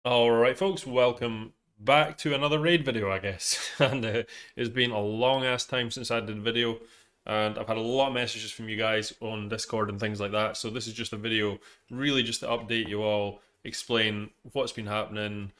Alright folks, welcome back to another raid video I guess. And it's been a long ass time since I did a video, and I've had a lot of messages from you guys on Discord and things like that, so this is just a video really just to update you all, explain what's been happening,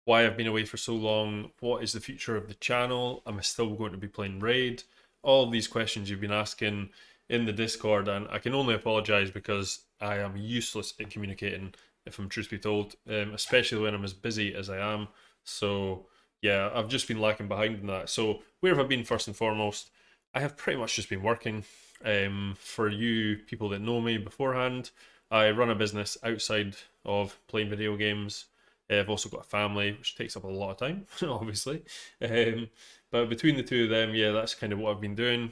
why I've been away for so long, what is the future of the channel, am I still going to be playing raid, all of these questions you've been asking in the Discord, and I can only apologise because I am useless at communicating, if I'm truth be told, especially when I'm as busy as I am. So yeah, I've just been lacking behind in that. So where have I been first and foremost? I have pretty much just been working. For you people that know me beforehand, I run a business outside of playing video games. I've also got a family, which takes up a lot of time, obviously. Um, but between the two of them, yeah, that's kind of what I've been doing.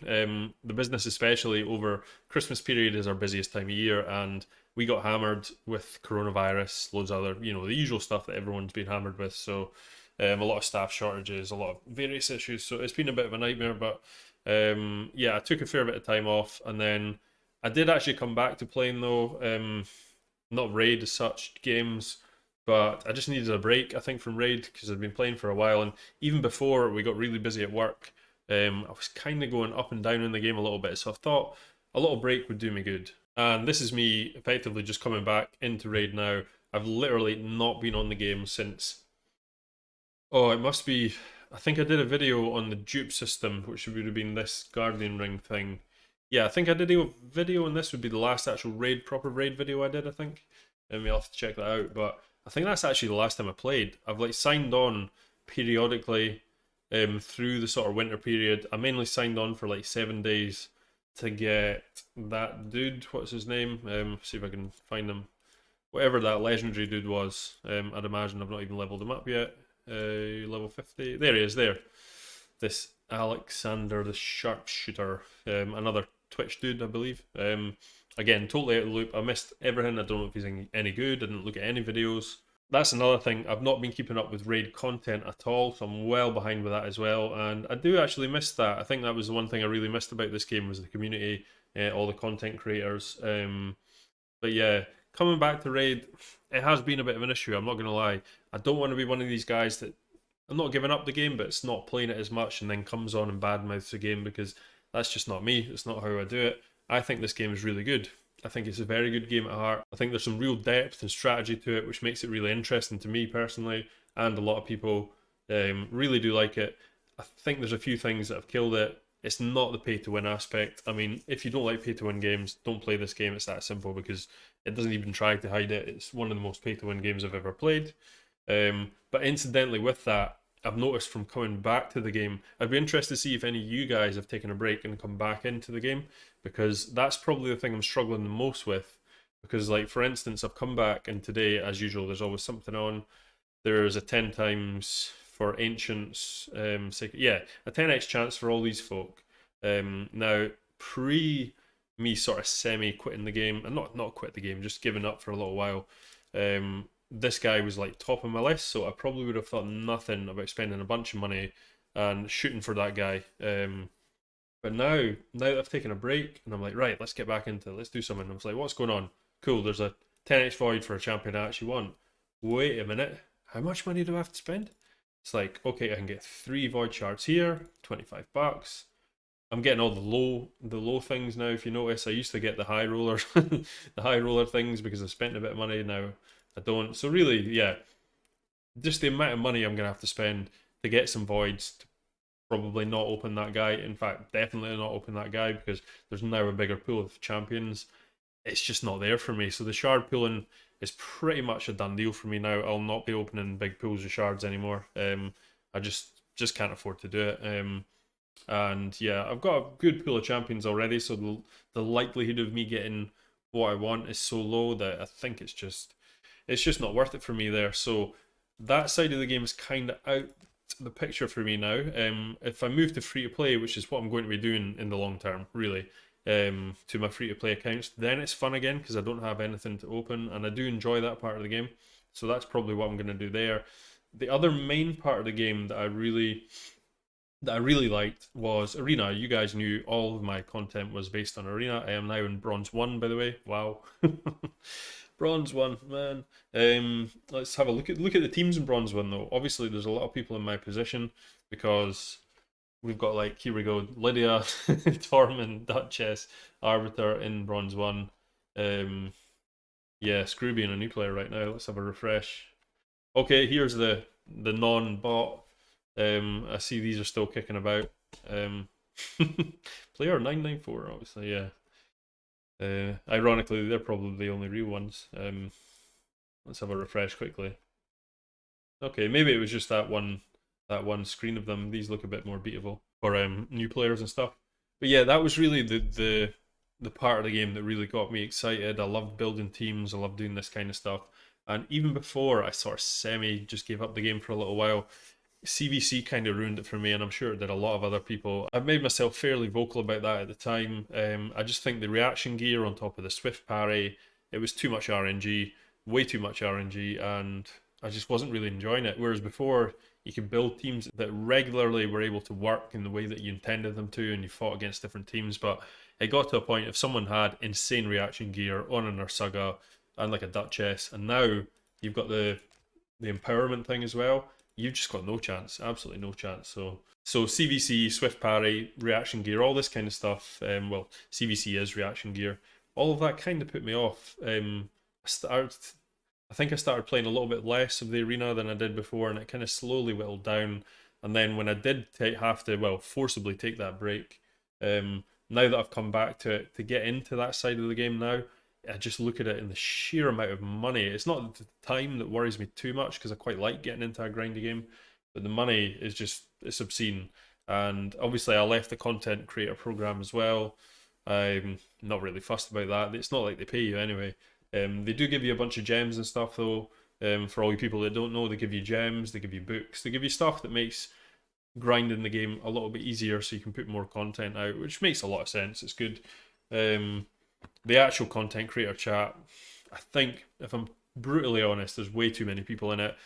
The business, especially over Christmas period, is our busiest time of year, and we got hammered with coronavirus, loads of other, the usual stuff that everyone's been hammered with. So, a lot of staff shortages, a lot of various issues. So it's been a bit of a nightmare. But yeah, I took a fair bit of time off, and then I did actually come back to playing though. Not raid as such games, but I just needed a break, I think, from raid because I'd been playing for a while, and even before we got really busy at work, I was kind of going up and down in the game a little bit. So I thought a little break would do me good. And this is me effectively just coming back into raid now. I've literally not been on the game since. Oh, it must be. I think I did a video on the dupe system, which would have been this Guardian Ring thing. Yeah, I think I did a video, and this would be the last actual proper raid video I did, I think. And we'll have to check that out. But I think that's actually the last time I played. I've like signed on periodically through the sort of winter period. I mainly signed on for like 7 days to get that dude. What's his name? See if I can find him. Whatever that legendary dude was. I'd imagine I've not even leveled him up yet. Level 50. There he is. There. This Alexander, the sharpshooter. Another Twitch dude, I believe. Again, totally out of the loop. I missed everything. I don't know if he's any good. I didn't look at any videos. That's another thing. I've not been keeping up with raid content at all, so I'm well behind with that as well. And I do actually miss that. I think that was the one thing I really missed about this game was the community, all the content creators. But yeah, coming back to raid, it has been a bit of an issue. I'm not going to lie. I don't want to be one of these guys that I'm not giving up the game, but it's not playing it as much and then comes on and badmouths the game because that's just not me. It's not how I do it. I think this game is really good. I think it's a very good game at heart. I think there's some real depth and strategy to it, which makes it really interesting to me personally, and a lot of people really do like it. I think there's a few things that have killed it. It's not the pay to win aspect. I mean, if you don't like pay to win games, don't play this game. It's that simple because it doesn't even try to hide it. It's one of the most pay to win games I've ever played. But incidentally, with that, I've noticed from coming back to the game, I'd be interested to see if any of you guys have taken a break and come back into the game, because that's probably the thing I'm struggling the most with. Because, like, for instance, I've come back and today, as usual, there's always something on. There's a 10 times for Ancients, yeah, a 10x chance for all these folk. Now, pre me sort of semi quitting the game, and not quit the game, just giving up for a little while. This guy was like top of my list, so I probably would have thought nothing about spending a bunch of money and shooting for that guy. But now that I've taken a break and I'm like, right, let's get back into it, let's do something. I was like, what's going on? Cool, there's a 10x void for a champion I actually want. Wait a minute, how much money do I have to spend? It's like, okay, I can get 3 void shards here, 25 bucks. I'm getting all the low things now. If you notice, I used to get the high roller, the high roller things because I spent a bit of money. Now I don't. So really, yeah, just the amount of money I'm gonna have to spend to get some voids to probably not open that guy. In fact, definitely not open that guy because there's now a bigger pool of champions. It's just not there for me. So the shard pooling is pretty much a done deal for me now. I'll not be opening big pools of shards anymore. I just can't afford to do it. And yeah, I've got a good pool of champions already, so the likelihood of me getting what I want is so low that I think it's just not worth it for me there. So that side of the game is kind of out the picture for me now. If I move to free to play, which is what I'm going to be doing in the long term, really, to my free to play accounts, then it's fun again because I don't have anything to open, and I do enjoy that part of the game. So that's probably what I'm going to do there. The other main part of the game that I really liked was Arena. You guys knew all of my content was based on Arena. I am now in Bronze 1, by the way. Wow. Bronze 1, man. Let's have a look at the teams in Bronze 1 though. Obviously, there's a lot of people in my position because we've got like, here we go, Lydia, Tormund, Duchess, Arbiter in Bronze 1. Yeah, Screw being a new player right now. Let's have a refresh. Okay, here's the non-bot. I see these are still kicking about. Player 994, obviously, yeah. Ironically, they're probably the only real ones. Let's have a refresh quickly. Okay, maybe it was just that one screen of them. These look a bit more beatable for new players and stuff. But yeah, that was really the part of the game that really got me excited. I loved building teams. I loved doing this kind of stuff. And even before I sort of semi just gave up the game for a little while, CVC kind of ruined it for me, and I'm sure it did a lot of other people. I've made myself fairly vocal about that at the time. I just think the reaction gear on top of the swift parry, it was too much RNG, way too much RNG, and I just wasn't really enjoying it. Whereas before, you could build teams that regularly were able to work in the way that you intended them to, and you fought against different teams. But it got to a point if someone had insane reaction gear on an Ursaga and like a Duchess, and now you've got the empowerment thing as well, you've just got no chance, absolutely no chance. So CVC, Swift Parry, Reaction Gear, all this kind of stuff. Well, CVC is Reaction Gear. All of that kind of put me off. I think I started playing a little bit less of the arena than I did before, and it kind of slowly whittled down. And then when I did have to, well, forcibly take that break, now that I've come back to it, to get into that side of the game now, I just look at it in the sheer amount of money. It's not the time that worries me too much because I quite like getting into a grindy game, but the money is just, it's obscene. And obviously, I left the content creator program as well. I'm not really fussed about that. It's not like they pay you anyway. They do give you a bunch of gems and stuff though. For all you people that don't know, they give you gems, they give you books, they give you stuff that makes grinding the game a little bit easier so you can put more content out, which makes a lot of sense. It's good. The actual content creator chat, I think, if I'm brutally honest, there's way too many people in it.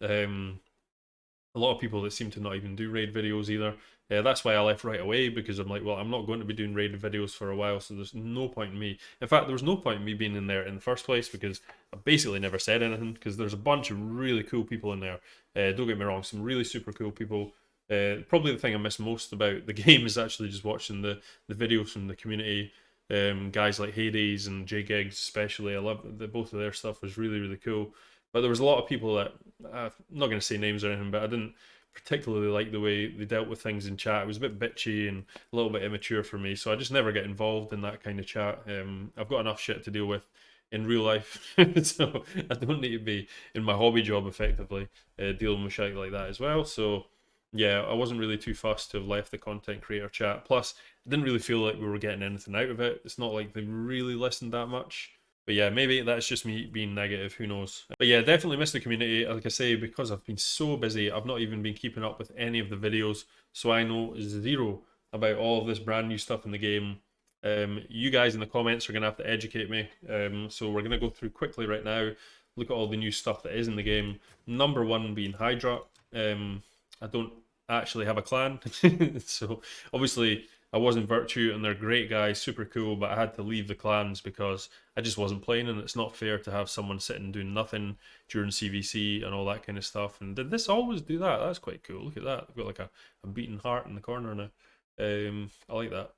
A lot of people that seem to not even do raid videos either. That's why I left right away, because I'm like, well, I'm not going to be doing raid videos for a while, so there's no point in me. In fact, there was no point in me being in there in the first place, because I basically never said anything, because there's a bunch of really cool people in there. Don't get me wrong, some really super cool people. Probably the thing I miss most about the game is actually just watching the videos from the community. Guys like Hades and J Gigs especially, I love that both of their stuff was really, really cool. But there was a lot of people that, I'm not going to say names or anything, but I didn't particularly like the way they dealt with things in chat. It was a bit bitchy and a little bit immature for me, so I just never get involved in that kind of chat. I've got enough shit to deal with in real life, so I don't need to be in my hobby job effectively dealing with shit like that as well. So yeah, I wasn't really too fussed to have left the content creator chat. Plus, I didn't really feel like we were getting anything out of it. It's not like they really listened that much. But yeah, maybe that's just me being negative, who knows. But yeah, definitely miss the community. Like I say, because I've been so busy, I've not even been keeping up with any of the videos, so I know zero about all of this brand new stuff in the game. You guys in the comments are going to have to educate me. So we're going to go through quickly right now, look at all the new stuff that is in the game. Number one being Hydra. I don't actually have a clan, so obviously I was in Virtue and they're great guys, super cool, but I had to leave the clans because I just wasn't playing, and it's not fair to have someone sitting doing nothing during CVC and all that kind of stuff. And did this always do that? That's quite cool. Look at that. I've got like a beating heart in the corner now. I like that.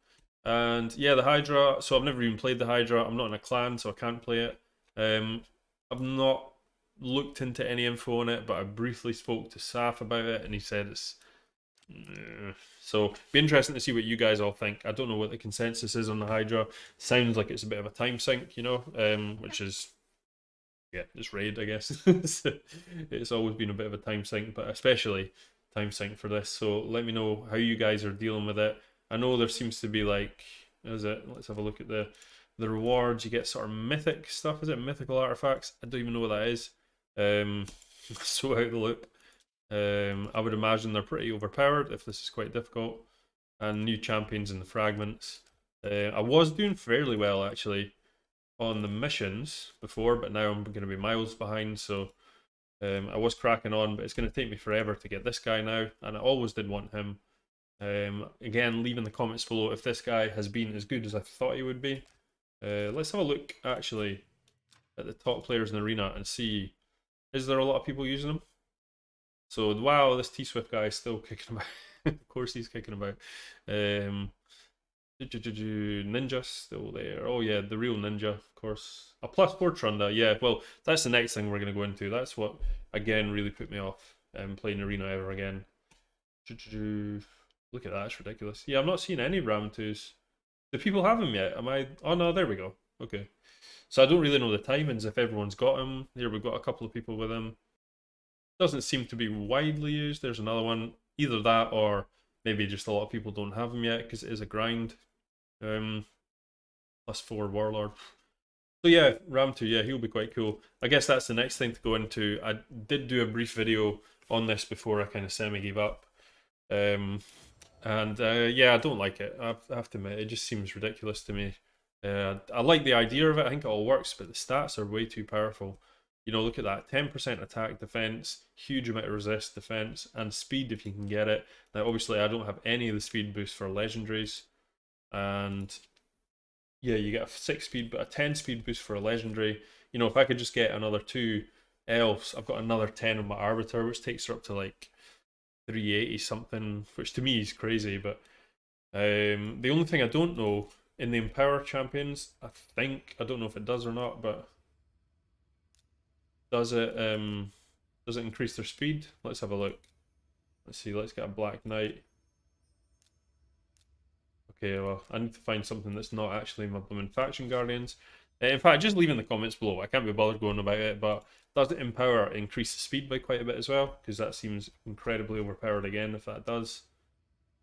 And yeah, the Hydra. So I've never even played the Hydra. I'm not in a clan, so I can't play it. I've not looked into any info on it, but I briefly spoke to Saf about it, and he said it's so be interesting to see what you guys all think. I don't know what the consensus is on the Hydra. Sounds like it's a bit of a time sink, you know, which is, yeah, just raid, I guess. It's always been a bit of a time sink, but especially time sink for this. So let me know how you guys are dealing with it. I know there seems to be like, is it? Let's have a look at the rewards. You get sort of mythic stuff. Is it mythical artifacts? I don't even know what that is. So out of the loop. I would imagine they're pretty overpowered if this is quite difficult. And new champions in the fragments. I was doing fairly well actually on the missions before, but now I'm going to be miles behind, so I was cracking on, but it's going to take me forever to get this guy now, and I always did want him. Again, leave in the comments below if this guy has been as good as I thought he would be. Let's have a look actually at the top players in the arena and see, is there a lot of people using them? So wow, this T-Swift guy is still kicking about. Of course he's kicking about. Ninja still there. Oh yeah, the real ninja, of course. A +4 Trunda, yeah. Well, that's the next thing we're gonna go into. That's what again really put me off playing arena ever again. Look at that, it's ridiculous. Yeah, I'm not seeing any Ram 2s. Do people have them yet? Am I? Oh no, there we go. Okay. So I don't really know the timings if everyone's got them. Here we've got a couple of people with them. Doesn't seem to be widely used. There's another one. Either that or maybe just a lot of people don't have them yet because it is a grind. +4 Warlord. So yeah, Ram 2, yeah, he'll be quite cool. I guess that's the next thing to go into. I did do a brief video on this before I kind of semi gave up. Yeah, I don't like it. I have to admit, it just seems ridiculous to me. I like the idea of it. I think it all works, but the stats are way too powerful. You know, look at that. 10% attack defense, huge amount of resist defense, and speed if you can get it. Now, obviously, I don't have any of the speed boosts for legendaries. And yeah, you get a 6 speed, but a 10 speed boost for a legendary. You know, if I could just get another 2 elves, I've got another 10 of my Arbiter, which takes her up to like 380 something, which to me is crazy. But the only thing I don't know in the Empower champions, I don't know if it does or not, but does it increase their speed? Let's have a look. Let's see, let's get a Black Knight. Okay, well, I need to find something that's not actually my blooming Faction Guardians. In fact, just leave in the comments below. I can't be bothered going about it, but does it Empower increase the speed by quite a bit as well? Because that seems incredibly overpowered again if that does.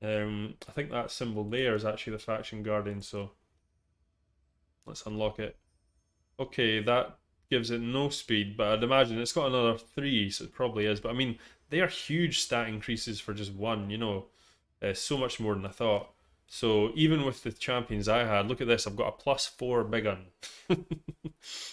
I think that symbol there is actually the Faction Guardian, so let's unlock it. Okay, that gives it no speed, but I'd imagine it's got another 3, so it probably is. But I mean, they are huge stat increases for just one, you know. So much more than I thought. So even with the champions I had, look at this, I've got a +4 big gun.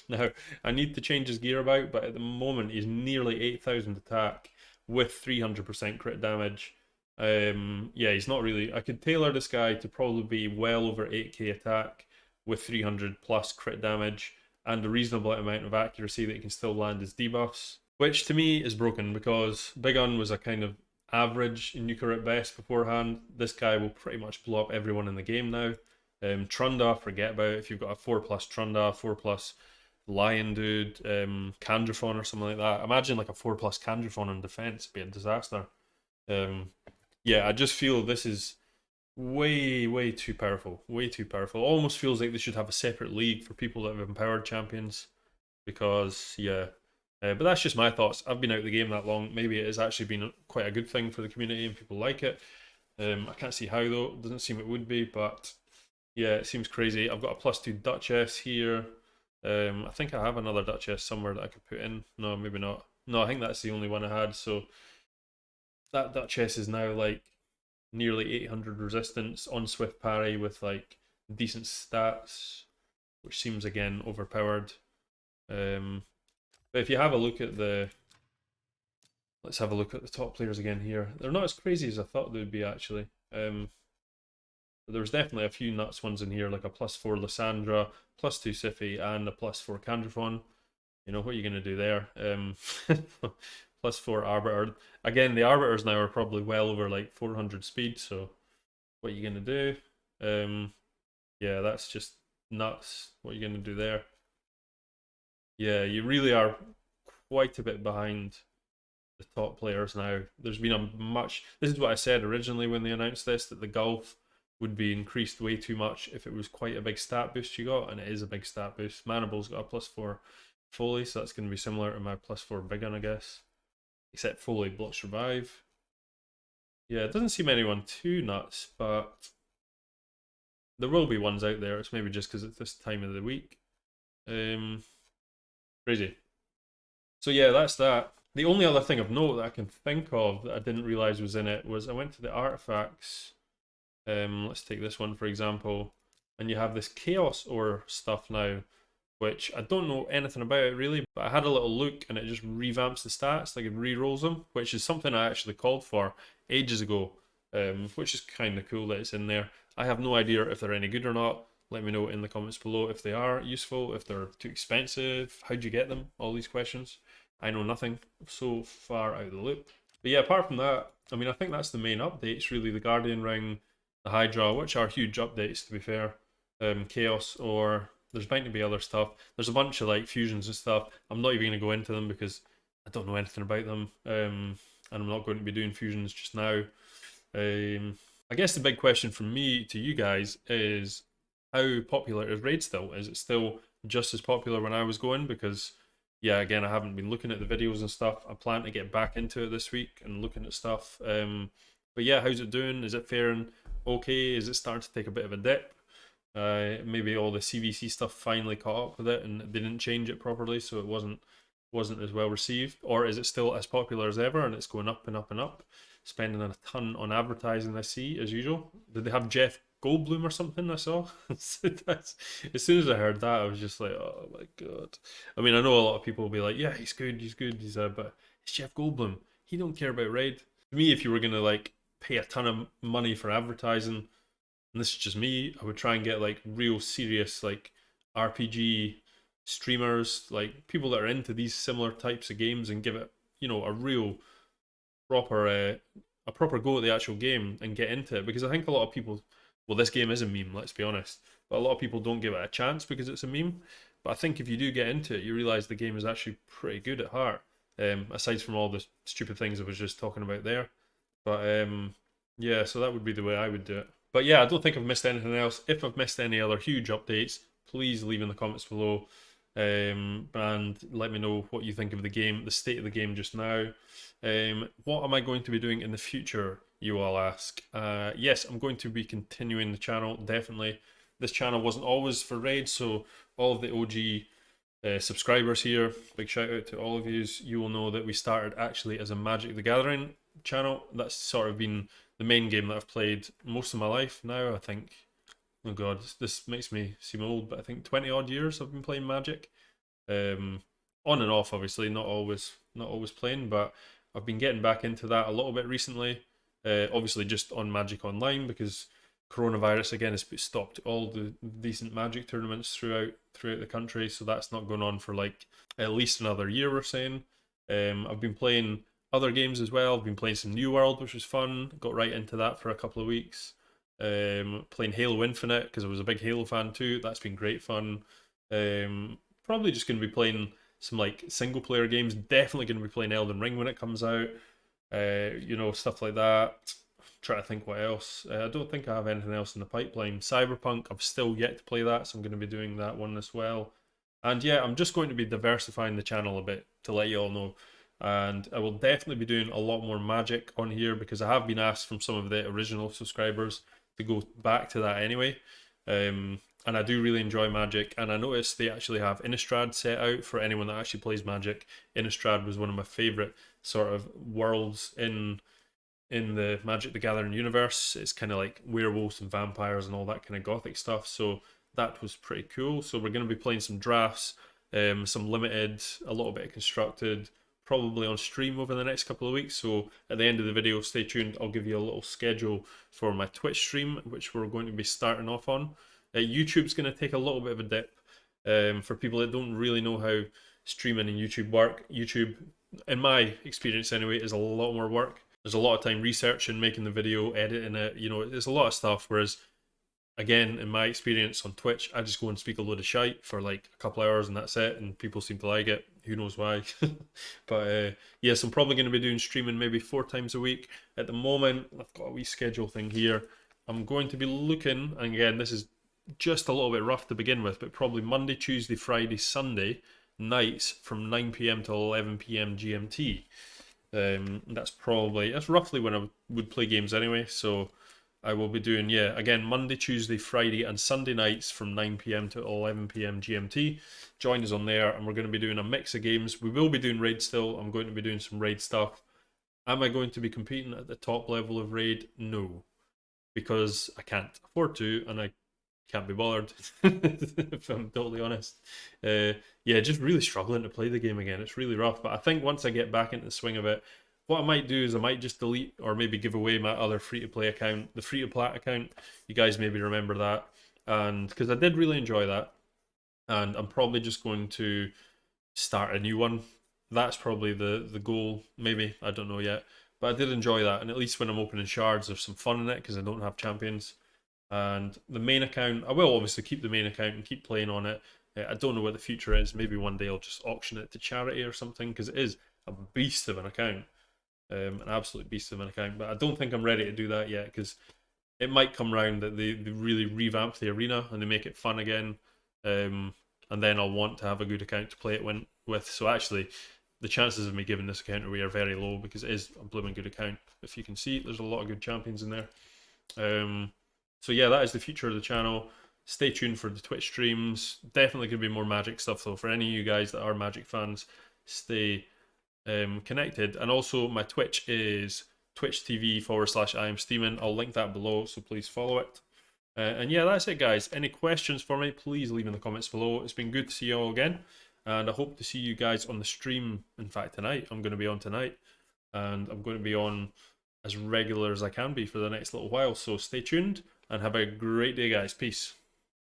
Now, I need to change his gear about, but at the moment he's nearly 8,000 attack with 300% crit damage. Yeah, he's not really... I could tailor this guy to probably be well over 8k attack with 300 plus crit damage and a reasonable amount of accuracy that he can still land his debuffs. Which to me is broken because Big Un was a kind of average nuker at best beforehand. This guy will pretty much blow up everyone in the game now. Trunda, forget about it. If you've got a 4+ Trunda, 4+ Lion Dude, Candraphon or something like that. Imagine like a 4+ Candraphon in defense. It'd be a disaster. Yeah, I just feel this is way too powerful. Way too powerful. Almost feels like they should have a separate league for people that have empowered champions. Because, yeah. But that's just my thoughts. I've been out of the game that long. Maybe it has actually been quite a good thing for the community and people like it. I can't see how though. It doesn't seem it would be, but yeah, it seems crazy. I've got a +2 Duchess here. I think I have another Duchess somewhere that I could put in. No, maybe not. No, I think that's the only one I had. So that Duchess is now like nearly 800 resistance on Swift Parry with like decent stats, which seems again overpowered. But if you have a look at the... Let's have a look at the top players again here. They're not as crazy as I thought they would be, actually. But there's definitely a few nuts ones in here, like a +4 Lysandra, +2 Siphi, and a +4 Candraphon. You know, what are you going to do there? +4 Arbiter. Again, the Arbiters now are probably well over like 400 speed, so what are you going to do? Yeah, that's just nuts. What are you going to do there? Yeah, you really are quite a bit behind the top players now. There's been a much... This is what I said originally when they announced this, that the Gulf would be increased way too much if it was quite a big stat boost you got, and it is a big stat boost. Manible's got a +4 Foley, so that's going to be similar to my +4 Big Gun, I guess. Except Foley blocks revive. Yeah, it doesn't seem anyone too nuts, but there will be ones out there. It's maybe just because it's this time of the week. Crazy. So yeah, that's that. The only other thing of note that I can think of that I didn't realize was in it was I went to the artifacts. Let's take this one for example, and you have this chaos ore stuff now, which I don't know anything about it really, but I had a little look and it just revamps the stats, like it re-rolls them, which is something I actually called for ages ago, which is kind of cool that it's in there. I have no idea if they're any good or not. Let me know in the comments below if they are useful, if they're too expensive, how'd you get them, all these questions. I know nothing, so far out of the loop. But yeah, apart from that, I mean, I think that's the main updates, really. The Guardian Ring, the Hydra, which are huge updates, to be fair. Chaos, or there's bound to be other stuff. There's a bunch of like fusions and stuff. I'm not even going to go into them because I don't know anything about them. And I'm not going to be doing fusions just now. I guess the big question from me to you guys is, how popular is Raid still? Is it still just as popular when I was going? Because yeah, again, I haven't been looking at the videos and stuff. I plan to get back into it this week and looking at stuff. But yeah, how's it doing? Is it faring okay? Is it starting to take a bit of a dip? Maybe all the CVC stuff finally caught up with it and they didn't change it properly, so it wasn't as well received. Or is it still as popular as ever and it's going up and up and up? Spending a ton on advertising, I see, as usual. Did they have Jeff Goldblum or something? I saw. As soon as I heard that, I was just like, oh my god. I mean, I know a lot of people will be like, yeah, he's good, but it's Jeff Goldblum. He don't care about Raid. To me, if you were gonna like pay a ton of money for advertising, and this is just me, I would try and get like real serious like RPG streamers, like people that are into these similar types of games, and give it, you know, a real proper a proper go at the actual game and get into it. Because I think a lot of people, well, this game is a meme, let's be honest, but a lot of people don't give it a chance because it's a meme. But I think if you do get into it, you realize the game is actually pretty good at heart, aside from all the stupid things I was just talking about there. But yeah, so that would be the way I would do it. But yeah, I don't think I've missed anything else. If I've missed any other huge updates, please leave in the comments below, and let me know what you think of the game, the state of the game just now. What am I going to be doing in the future, you all ask? Yes, I'm going to be continuing the channel, definitely. This channel wasn't always for Raid, so all of the OG subscribers here, big shout out to all of you. You will know that we started actually as a Magic the Gathering channel. That's sort of been the main game that I've played most of my life now, I think. Oh god, this makes me seem old, but I think 20 odd years I've been playing Magic. On and off, obviously, not always playing, but I've been getting back into that a little bit recently. Obviously just on Magic Online, because coronavirus again has stopped all the decent Magic tournaments throughout the country, so that's not going on for like at least another year, we're saying. I've been playing other games as well. I've been playing some New World, which was fun. Got right into that for a couple of weeks. Playing Halo Infinite because I was a big Halo fan too. That's been great fun. Probably just going to be playing some like single player games. Definitely going to be playing Elden Ring when it comes out. You know, stuff like that. Try to think what else. I don't think I have anything else in the pipeline. Cyberpunk, I've still yet to play that, so I'm going to be doing that one as well. And yeah, I'm just going to be diversifying the channel a bit to let you all know. And I will definitely be doing a lot more Magic on here because I have been asked from some of the original subscribers to go back to that anyway. And I do really enjoy Magic, and I noticed they actually have Innistrad set out for anyone that actually plays Magic. Innistrad was one of my favourite sort of worlds in the Magic the Gathering universe. It's kind of like werewolves and vampires and all that kind of gothic stuff, so that was pretty cool. So we're going to be playing some drafts, some limited, a little bit of constructed, probably on stream over the next couple of weeks. So at the end of the video, stay tuned. I'll give you a little schedule for my Twitch stream, which we're going to be starting off on. YouTube's going to take a little bit of a dip. For people that don't really know how streaming and YouTube work, YouTube, in my experience anyway, is a lot more work. There's a lot of time researching, making the video, editing it, you know, there's a lot of stuff. Whereas, again, in my experience on Twitch, I just go and speak a load of shite for like a couple hours and that's it, and people seem to like it. Who knows why? But yes, I'm probably going to be doing streaming maybe 4 times a week. At the moment, I've got a wee schedule thing here. I'm going to be looking, and again, this is just a little bit rough to begin with, but probably Monday, Tuesday, Friday, Sunday nights from 9 p.m. to 11 p.m. GMT. That's roughly when I would play games anyway, so I will be doing, yeah, again, Monday, Tuesday, Friday and Sunday nights from 9 p.m. to 11 p.m. GMT. Join us on there, and we're going to be doing a mix of games. We will be doing Raid still. I'm going to be doing some Raid stuff. Am I going to be competing at the top level of Raid? No, because I can't afford to, and I can't be bothered, if I'm totally honest. Yeah, just really struggling to play the game again. It's really rough, but I think once I get back into the swing of it, what I might do is I might just delete or maybe give away my other free-to-play account, the free-to-plat account. You guys maybe remember that. and because I did really enjoy that, and I'm probably just going to start a new one. That's probably the goal. Maybe, I don't know yet, but I did enjoy that, and at least when I'm opening shards, there's some fun in it because I don't have champions. And the main account, I will obviously keep the main account and keep playing on it. I don't know what the future is. Maybe one day I'll just auction it to charity or something because it is a beast of an account, an absolute beast of an account. But I don't think I'm ready to do that yet because it might come round that they really revamp the arena and they make it fun again. And then I'll want to have a good account to play it with. So actually, the chances of me giving this account away are very low because it is a blooming good account. If you can see, there's a lot of good champions in there. So yeah, that is the future of the channel. Stay tuned for the Twitch streams. Definitely going to be more Magic stuff though. For any of you guys that are Magic fans, stay connected. And also my Twitch is twitch.tv/Iamsteamin. I'll link that below, so please follow it. And yeah, that's it, guys. Any questions for me, please leave in the comments below. It's been good to see you all again, and I hope to see you guys on the stream. In fact, tonight, I'm going to be on tonight, and I'm going to be on as regular as I can be for the next little while. So stay tuned, and have a great day, guys. Peace.